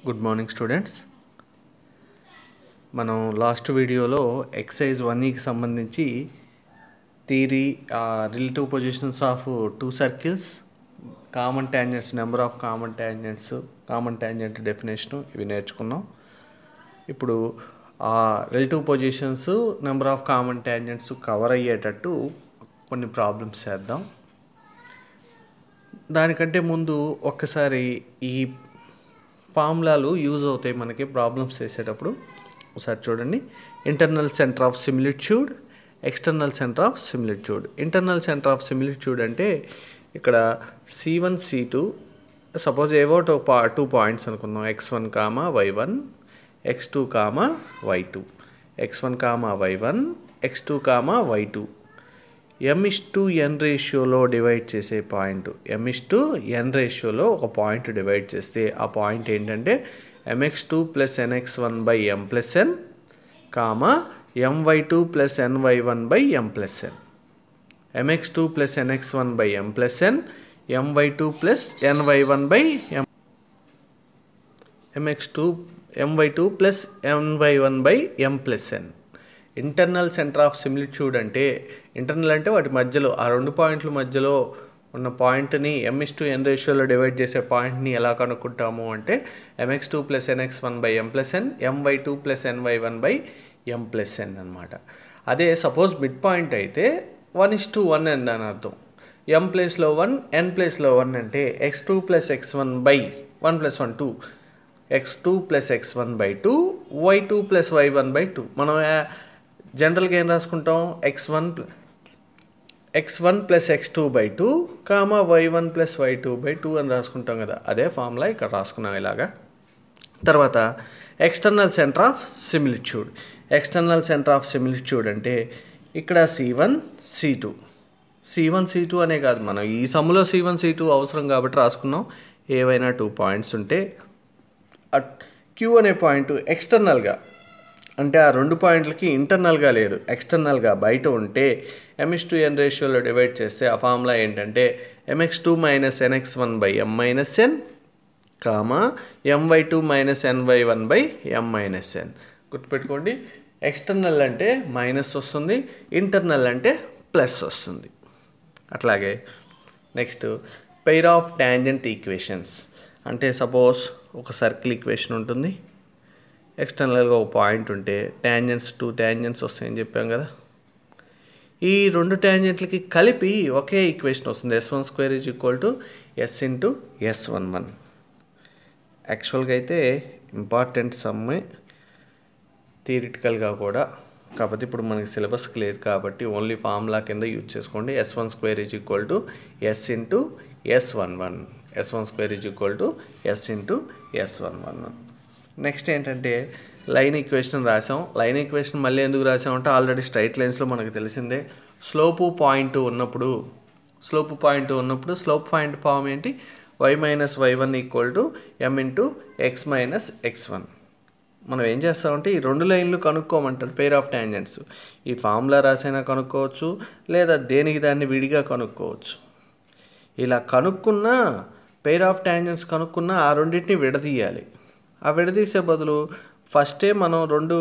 Good morning students. మనం last వీడియోలో excise 1కి సంబంధించి theory, relative positions of two circles, common tangents, number of common tangents, common tangent definition ఇవి నేర్చుకున్నాం. ఇప్పుడు ఆ relative positions, number of common tangents cover అయ్యేటట్టు కొన్ని ప్రాబ్లమ్స్ చేద్దాం. దానికంటే ముందు ఒక్కసారి ఈ ఫార్ములాలు యూజ్ అవుతాయి మనకి ప్రాబ్లమ్స్ చేసేటప్పుడు. ఒకసారి చూడండి. Internal centre of similitude, external centre of similitude. Internal centre of similitude అంటే ఇక్కడ C1 C2 సపోజ్ ఏవో టూ పాయింట్స్ అనుకుందాం. x1 y1, x2 y2, x1 y1, x2 y2. m:n రేషియోలో డివైడ్ చేసే పాయింట్, m:n రేషియోలో ఒక పాయింట్ డివైడ్ చేస్తే ఆ పాయింట్ ఏంటంటే mx2 + nx1/m + n, my2 + ny1/m + n. mx2 + nx1/m + n, my2 + ny1/m, my2 + ny1/m + n. Internal centre of similitude అంటే, internal అంటే వాటి మధ్యలో, ఆ రెండు పాయింట్ల మధ్యలో ఉన్న పాయింట్ని m:n రేషియోలో డివైడ్ చేసే పాయింట్ని ఎలా కనుక్కుంటాము అంటే mx2 + nx1/m + n, my2 + ny1/m + n అనమాట. అదే సపోజ్ మిడ్ పాయింట్ అయితే 1:1 అని దాని అర్థం. m ప్లేస్లో 1, n ప్లేస్లో 1 అంటే x2 + x1/1 + 1 2, x2 + x1/2, y2 + y1/2. మనం జనరల్గా ఏం రాసుకుంటాం? x1 + x2/2, y1 + y2/2 అని రాసుకుంటాం కదా. అదే ఫార్ములా ఇక్కడ రాసుకున్నాం ఇలాగా. తర్వాత external centre of similitude. External centre of similitude అంటే ఇక్కడ C1 C2 అనే కాదు, మనం ఈ సమ్ములో C1 C2 అవసరం కాబట్టి రాసుకున్నాం. ఏవైనా 2 పాయింట్స్ ఉంటే Q అనే పాయింట్ ఎక్స్టర్నల్గా, అంటే ఆ రెండు పాయింట్లకి ఇంటర్నల్గా లేదు, ఎక్స్టర్నల్గా బయట ఉంటే m:n రేషియోలో డివైడ్ చేస్తే ఆ ఫార్ములా ఏంటంటే mx2 - nx1/m - n, my2 - ny1/m - n. గుర్తుపెట్టుకోండి, ఎక్స్టర్నల్ అంటే మైనస్ వస్తుంది, ఇంటర్నల్ అంటే ప్లస్ వస్తుంది. అట్లాగే next pair of tangent equations. అంటే సపోజ్ ఒక సర్కిల్ ఈక్వేషన్ ఉంటుంది, ఎక్స్టర్నల్గా ఒక పాయింట్ ఉంటే టూ టాంజెంట్స్ వస్తాయని చెప్పాం కదా. ఈ రెండు టాంజెంట్లకి కలిపి ఒకే ఈక్వేషన్ వస్తుంది, s12 = s × s11. యాక్చువల్గా అయితే ఇంపార్టెంట్ సమ్మే థియరిటికల్గా కూడా, కాకపోతే ఇప్పుడు మనకి సిలబస్కి లేదు కాబట్టి ఓన్లీ ఫార్ములా కింద యూజ్ చేసుకోండి. s12 = s × s11, s12 = s × s11. Next ఏంటంటే లైన్ ఈక్వేషన్ రాసాం. లైన్ ఈక్వేషన్ మళ్ళీ ఎందుకు రాసామంటే ఆల్రెడీ స్ట్రైట్ లైన్స్లో మనకు తెలిసిందే. స్లోప్ పాయింట్ ఉన్నప్పుడు స్లోప్ పాయింట్ ఫామ్ ఏంటి? y - y1 = m × x - x1. మనం ఏం చేస్తామంటే ఈ రెండు లైన్లు కనుక్కోమంటారు, పెయిర్ ఆఫ్ టాంజెంట్స్. ఈ ఫార్ములా రాసైనా కనుక్కోవచ్చు, లేదా దేనికి దాన్ని విడిగా కనుక్కోవచ్చు. ఇలా కనుక్కున్న పెయిర్ ఆఫ్ టాంజెంట్స్ కనుక్కున్న ఆ రెండింటిని విడదీయాలి. ఆ విడదీసే బదులు ఫస్టే మనం రెండు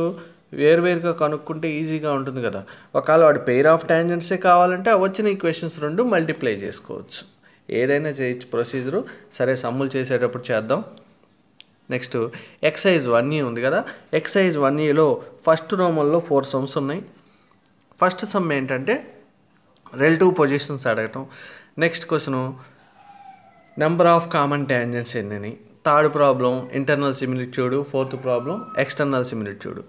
వేరువేరుగా కనుక్కుంటే ఈజీగా ఉంటుంది కదా. ఒకవేళ వాడి పెయిర్ ఆఫ్ టాంజెంట్సే కావాలంటే ఆ వచ్చిన ఈక్వేషన్స్ రెండు మల్టిప్లై చేసుకోవచ్చు. ఏదైనా చేయొచ్చు ప్రొసీజరు. సరే, సమ్ములు చేసేటప్పుడు చేద్దాం. నెక్స్ట్ ఎక్సైజ్ 1E ఉంది కదా. ఎక్సైజ్ 1Eలో ఫస్ట్ రోమన్లో 4 సమ్స్ ఉన్నాయి. ఫస్ట్ సమ్ ఏంటంటే రిలేటివ్ పొజిషన్స్ అడగటం. Next question number of common tangents ఎన్ని. Third problem internal similitude. Fourth problem external similitude.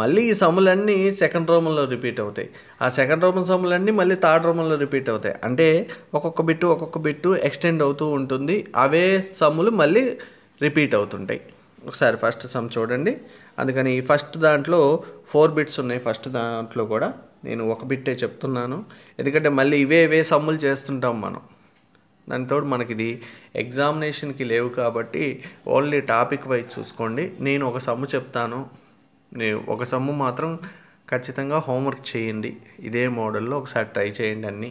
మళ్ళీ ఈ సమ్ములన్నీ సెకండ్ రోమన్లో రిపీట్ అవుతాయి. ఆ సెకండ్ రోమన్ సమ్ములన్నీ మళ్ళీ థర్డ్ రోమన్లో రిపీట్ అవుతాయి. అంటే ఒక్కొక్క బిట్టు ఎక్స్టెండ్ అవుతూ ఉంటుంది. అవే సమ్ములు మళ్ళీ రిపీట్ అవుతుంటాయి. ఒకసారి ఫస్ట్ సమ్ చూడండి. అందుకని ఈ ఫస్ట్ దాంట్లో 4 బిట్స్ ఉన్నాయి. ఫస్ట్ దాంట్లో కూడా నేను ఒక బిట్టే చెప్తున్నాను, ఎందుకంటే మళ్ళీ ఇవే సమ్ములు చేస్తుంటాం మనం. దానితో మనకి ఇది ఎగ్జామినేషన్కి లేవు కాబట్టి ఓన్లీ టాపిక్ వైజ్ చూసుకోండి. నేను ఒక సమ్ము చెప్తాను, ఒక సమ్ము మాత్రం ఖచ్చితంగా హోంవర్క్ చేయండి. ఇదే మోడల్లో ఒకసారి ట్రై చేయండి అన్నీ.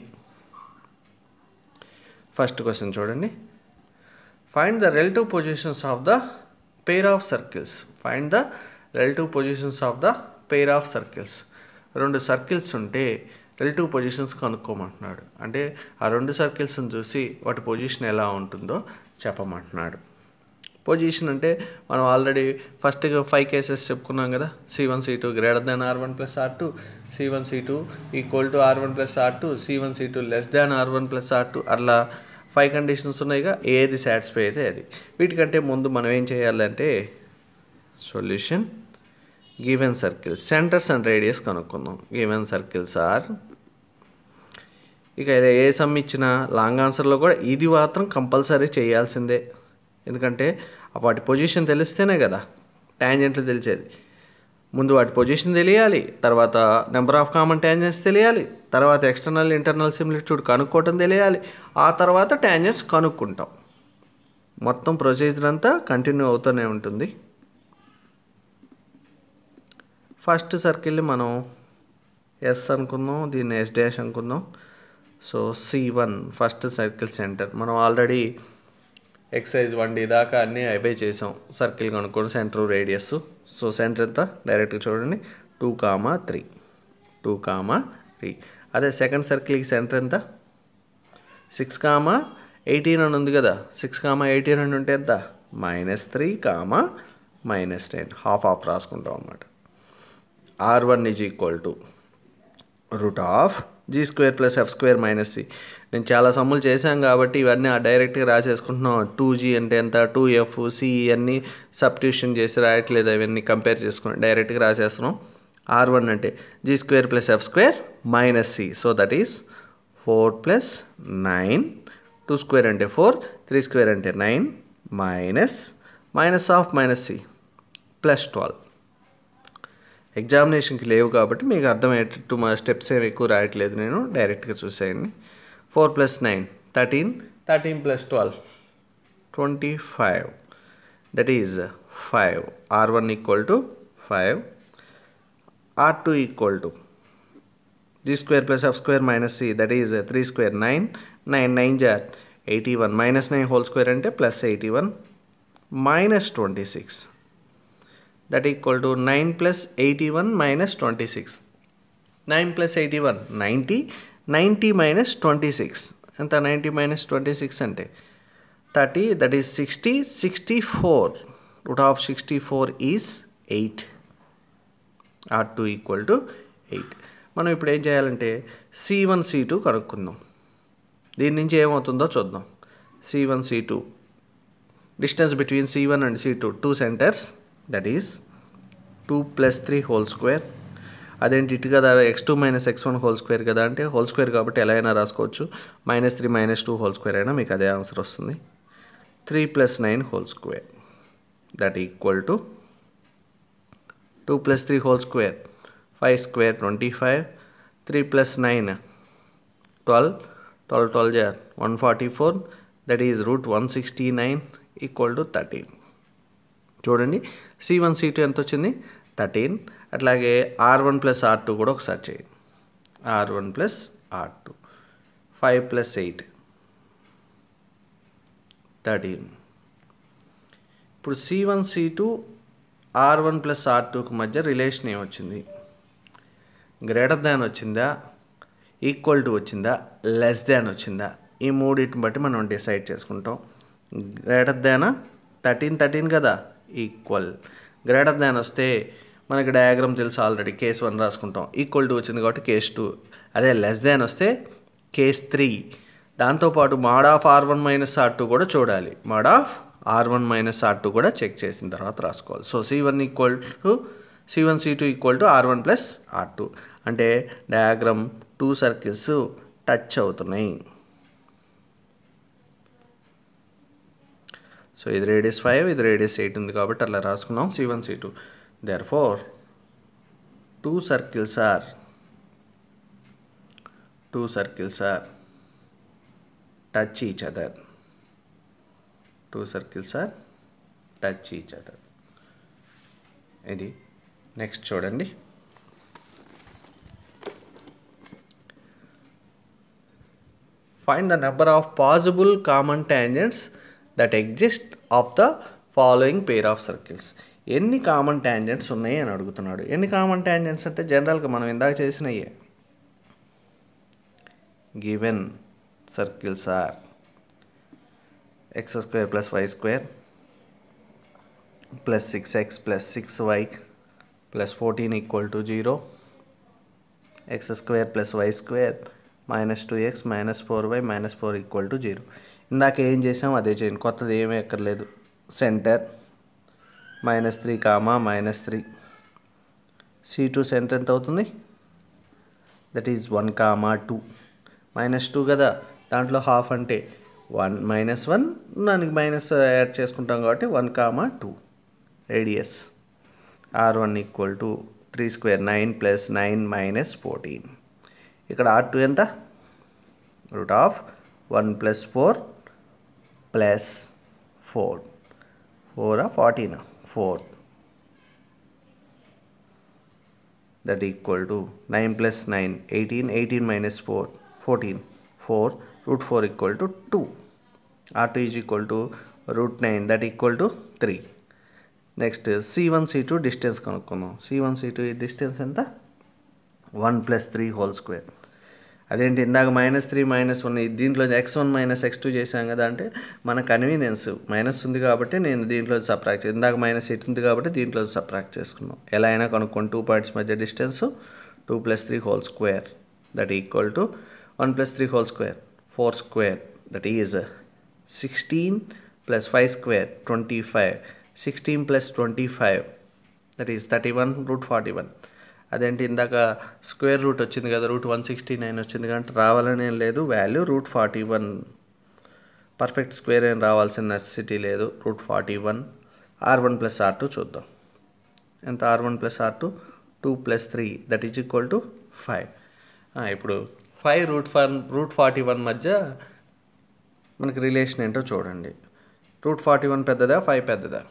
ఫస్ట్ క్వశ్చన్ చూడండి. Find the relative positions of the pair of circles. Find the relative positions of the pair of circles. రెండు సర్కిల్స్ ఉంటే రిలేటివ్ పొజిషన్స్ కనుక్కోమంటున్నాడు. అంటే ఆ రెండు సర్కిల్స్ని చూసి వాటి పొజిషన్ ఎలా ఉంటుందో చెప్పమంటున్నాడు. పొజిషన్ అంటే మనం ఆల్రెడీ ఫస్ట్గా 5 కేసెస్ చెప్పుకున్నాం కదా. C1 C2 greater than R1 plus R2, C1 C2 equal to R1 plus R2, C1 C2 less than R1 plus R2, అట్లా 5 కండిషన్స్ ఉన్నాయిగా. ఏది సాటిస్ఫై అయితే అది. వీటికంటే ముందు మనం ఏం చేయాలంటే solution given circles centres and radius కనుక్కుందాం. గివెన్ సర్కిల్స్ ఆర్, ఇక ఏ సమ్ ఇచ్చినా లాంగ్ ఆన్సర్లో కూడా ఇది మాత్రం కంపల్సరీ చేయాల్సిందే. ఎందుకంటే వాటి పొజిషన్ తెలిస్తేనే కదా ట్యాంజెంట్లు తెలిసేది. ముందు వాటి పొజిషన్ తెలియాలి, తర్వాత నెంబర్ ఆఫ్ కామన్ ట్యాంజెంట్స్ తెలియాలి, తర్వాత ఎక్స్టర్నల్ ఇంటర్నల్ సిమిలిట్యూడ్ కనుక్కోవటం తెలియాలి, ఆ తర్వాత ట్యాంజెంట్స్ కనుక్కుంటాం. మొత్తం ప్రొసీజర్ అంతా కంటిన్యూ అవుతూనే ఉంటుంది. ఫస్ట్ సర్కిల్ని మనం ఎస్ అనుకుందాం, దీన్ని ఎస్ డాష్ అనుకుందాం. So C1 first circle centre. మనం ఆల్రెడీ ఎక్సైజ్ 1D దాకా అన్నీ అవే చేసాం. సర్కిల్ కనుక్కోండి, సెంటర్ రేడియస్. సో సెంటర్ ఎంత డైరెక్ట్గా చూడండి 2,3, 2,3. అదే సెకండ్ సర్కిల్కి సెంటర్ ఎంత 6,18 అని ఉంది కదా. 6,18 అని ఉంటే ఎంత -3, -10. హాఫ్ రాసుకుంటాం అన్నమాట. R1 is equal to √G² + F² - C. నేను చాలా సమ్ములు చేశాను కాబట్టి ఇవన్నీ డైరెక్ట్గా రాసేసుకుంటున్నాం. 2G అంటే ఎంత, 2F, C అన్నీ సబ్స్టిట్యూషన్ చేసి రాయట్లేదు, అవన్నీ కంపేర్ చేసుకుని డైరెక్ట్గా రాసేస్తున్నాం. R1 అంటే G² + F² - C. So that is 4 + 9, 2² అంటే 4, 3² అంటే 9, -C +12. ఎగ్జామినేషన్కి లేవు కాబట్టి మీకు అర్థమయ్యేటట్టు మా స్టెప్స్ ఏమి ఎక్కువ రాయట్లేదు, నేను డైరెక్ట్గా చూసేయండి. 4 + 9 13, 13 + 12 25. That is 5. R1 equal to 5. R2 equal to G² + F² - C. That is 3² 9, 9 = 81, -9 whole square అంటే +81 -26. that equal to 9 + 81 - 26. 9 + 81 90, 90 - 26 ఎంత 90 - 26 అంటే 30, that is 60, 64. √64 is 8. R2 equal to 8. మనం ఇప్పుడు ఏం చేయాలంటే C1 C2 కనుక్కుందాం. దీని నుంచి ఏమవుతుందో చూద్దాం. C1 C2 distance between C1 and C2 2 centres, that is 2 + 3 whole square. అదేంటి ఇటు కదా x2 - x1 హోల్ స్క్వేర్ కదా అంటే హోల్ స్క్వేర్ కాబట్టి ఎలా అయినా రాసుకోవచ్చు. -3 - 2 హోల్ స్క్వేర్ అయినా మీకు అదే ఆన్సర్ వస్తుంది. 3 + 9 whole square, that equal to 2 + 3 whole square 5² 25, 3 + 9 12, 12 12 144, that is √169 equal to 13. చూడండి C1 C2 ఎంత వచ్చింది 13. అట్లాగే R1 + R2 కూడా ఒకసారి చేయండి. R1 + R2 5 + 8 13. ఇప్పుడు C1 C2 R1 + R2కు మధ్య రిలేషన్ ఏమొచ్చింది? గ్రేటర్ దాన్ వచ్చిందా, ఈక్వల్ టు వచ్చిందా, లెస్ దాన్ వచ్చిందా? ఈ మూడింటిని బట్టి మనం డిసైడ్ చేసుకుంటాం. గ్రేటర్ దానా 13 13 కదా, ఈక్వల్. గ్రేటర్ దాన్ వస్తే మనకి డయాగ్రామ్ తెలుసు ఆల్రెడీ, కేస్ 1 రాసుకుంటాం. ఈక్వల్ టు వచ్చింది కాబట్టి కేస్ 2. అదే లెస్ దాన్ వస్తే కేస్ 3. దాంతోపాటు mod of R1 - R2 కూడా చూడాలి. mod of R1 - R2 కూడా చెక్ చేసిన తర్వాత రాసుకోవాలి. So C1 C2 equal to R1 + R2 అంటే డయాగ్రామ్ 2 సర్కిల్స్ టచ్ అవుతున్నాయి. సో ఇది రేడియస్ 5, ఇది రేడియస్ 8 ఉంది కాబట్టి అలా రాసుకున్నాం C1 C2. Therefore 2 circles are touch each other. 2 circles are touch each other. ఇది నెక్స్ట్ చూడండి. Find the number of possible common tangents that exist of the following pair of circles. ఎన్ని common tangents ఉన్నాయి అని అడుగుతున్నాడు. ఎన్ని common tangents అంటే జనరల్గా మనం ఇందాక చేసినయే. Given circles are x² + y² + 6x + 6y + 14 = 0, x² + y² - 2x - 4y - 4 = 0. ఇందాక ఏం చేసాం అదే చేయండి, కొత్తది ఏమీ ఎక్కర్లేదు. సెంటర్ -3, -3. C2 సెంటర్ ఎంత అవుతుంది? That is 1, 2. -2 కదా, దాంట్లో హాఫ్ అంటే 1 -1, దానికి మైనస్ యాడ్ చేసుకుంటాం కాబట్టి 1, 2. Radius R1 = 3² 9 + 9 - 14. ఇక్కడ R2 ఎంత? √1 + 4 + 4. 4 14 4. That = 9 + 9 18, 18 - 4 14, 4, √4 = 2. R2 = √9, that = 3. Next C1 C2 distance కనుక్కుందాం. C1 C2 డిస్టెన్స్ ఎంత? 1 + 3² అదేంటి ఇందాక -3 -1 దీంట్లో x1 - x2 చేశాం కదా, అంటే మన కన్వీనియన్స్ మైనస్ ఉంది కాబట్టి నేను దీంట్లో సబ్ట్రాక్ట్ చేసి, ఇందాక -8 ఉంది కాబట్టి దీంట్లో సబ్ట్రాక్ట్ చేసుకున్నాం. ఎలా అయినా కనుక్కోండి. 2 పాయింట్స్ మధ్య distance 2 + 3² that = 1 + 3² 4², that is 16 + 5² 25, 16 + 25 that is 31, √41. అదేంటి ఇందాక స్క్వేర్ రూట్ వచ్చింది కదా, √169 వచ్చింది కాబట్టి రావాలని ఏం లేదు, వాల్యూ √41. పర్ఫెక్ట్ స్క్వేర్ ఏం రావాల్సిన నెసెసిటీ లేదు. √41. R1 + R2 చూద్దాం. ఎంత R1 + R2? 2 + 3 that is = 5. ఇప్పుడు 5 √41 మధ్య మనకి రిలేషన్ ఏంటో చూడండి. √41 పెద్దదా 5 పెద్దదా?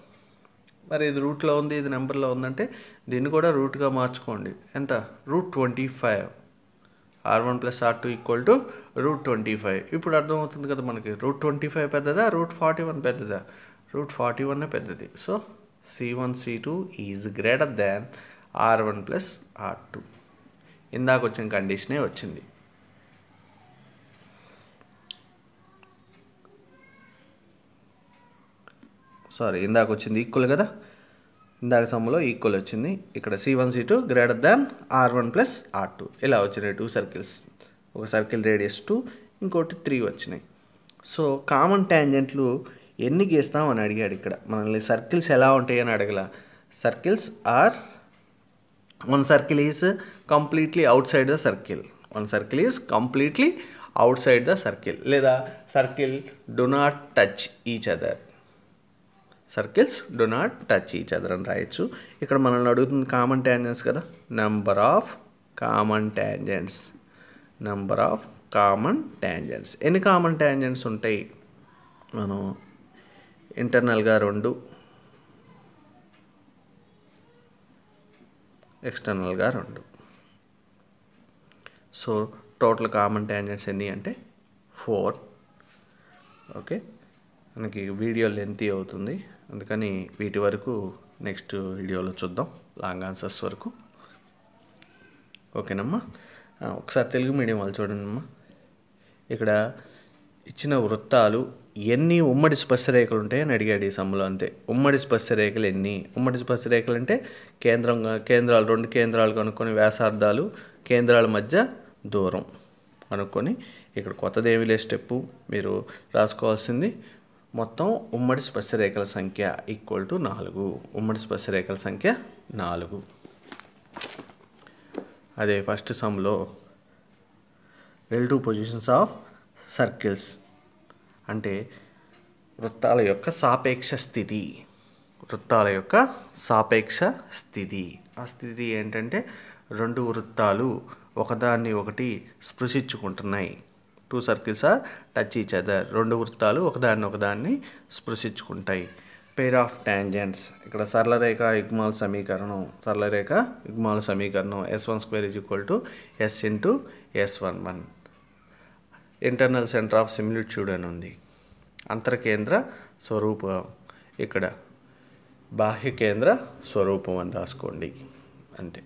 మరి ఇది రూట్లో ఉంది, ఇది నెంబర్లో ఉందంటే దీన్ని కూడా రూట్గా మార్చుకోండి. ఎంత? √25. R1 + R2 = √25. ఇప్పుడు అర్థమవుతుంది కదా మనకి, √25 పెద్దదా √41 పెద్దదా? √41 పెద్దది. So C1 C2 is greater than R1 + R2. ఇందాక వచ్చిన కండిషనే వచ్చింది. ఇందాక వచ్చింది ఈక్వల్ కదా, ఇందాక సమ్ములో ఈక్వల్ వచ్చింది. ఇక్కడ C1 C2 greater than R1 + R2. ఇలా వచ్చినాయి 2 సర్కిల్స్. ఒక సర్కిల్ రేడియస్ 2, ఇంకోటి 3 వచ్చినాయి. సో కామన్ ట్యాంజెంట్లు ఎన్ని గీస్తామని అడిగాడు ఇక్కడ. మనల్ని సర్కిల్స్ ఎలా ఉంటాయి అని అడగల. Circles are, one circle is completely outside the circle, one circle is completely outside the circle, లేదా circle do not touch each other. Circles do not touch each other అని రాయొచ్చు. ఇక్కడ మనల్ని అడుగుతుంది కామన్ ట్యాంజెంట్స్ కదా, number of common tangents. Number of common tangents. ఎన్ని common tangents ఉంటాయి? మనం ఇంటర్నల్గా 2, ఎక్స్టర్నల్గా 2. సో టోటల్ కామన్ ట్యాంజెంట్స్ ఎన్ని అంటే 4. ఓకే, మనకి వీడియో లెంతీ అవుతుంది, అందుకని వీటి వరకు నెక్స్ట్ వీడియోలో చూద్దాం, లాంగ్ ఆన్సర్స్ వరకు. ఓకేనమ్మా. ఒకసారి తెలుగు మీడియం వాళ్ళు చూడండి అమ్మా. ఇక్కడ ఇచ్చిన వృత్తాలు ఎన్ని ఉమ్మడి స్పర్శరేఖలు ఉంటాయని అడిగాడు ఈ సమ్ములో. అంతే, ఉమ్మడి స్పర్శరేఖలు ఎన్ని? ఉమ్మడి స్పర్శరేఖలు అంటే కేంద్రాలు 2 కేంద్రాలు కనుక్కొని వ్యాసార్థాలు, కేంద్రాల మధ్య దూరం కనుక్కొని, ఇక్కడ కొత్తది ఏమీ లేదు స్టెప్పు, మీరు రాసుకోవాల్సింది మొత్తం ఉమ్మడి స్పర్శరేఖల సంఖ్య = 4. ఉమ్మడి స్పర్శరేఖల సంఖ్య 4. అదే ఫస్ట్ సమ్లో రిలేటివ్ పొజిషన్స్ ఆఫ్ సర్కిల్స్ అంటే వృత్తాల యొక్క సాపేక్ష స్థితి. వృత్తాల యొక్క సాపేక్ష స్థితి. ఆ స్థితి ఏంటంటే 2 వృత్తాలు ఒకదాన్ని ఒకటి స్పృశించుకుంటున్నాయి. 2 circles are touch each other. 2 వృత్తాలు ఒకదాన్ని స్పృశించుకుంటాయి. Pair of tangents. ఇక్కడ సరళరేఖ యుగ్మాల సమీకరణం. S12 = S × S11. Internal centre of similitude అని ఉంది. అంతర్కేంద్ర స్వరూపం. ఇక్కడ బాహ్య కేంద్ర స్వరూపం అని రాసుకోండి అంతే.